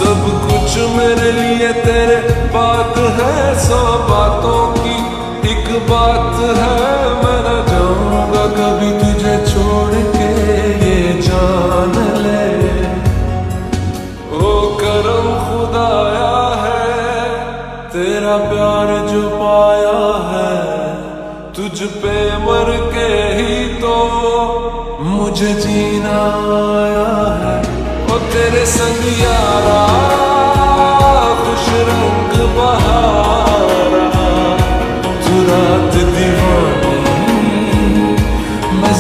सब कुछ मेरे लिए तेरे बात है, 100 बातों की एक बात है। मैं न जाऊंगा कभी तुझे छोड़ के, ये जान ले। ओ करम खुदाया है तेरा प्यार जो पाया है, तुझ पे मर के ही तो मुझे जीना आया है। ओ तेरे संग यारा खुश रंग बहारा, तू रात दीवानी मैं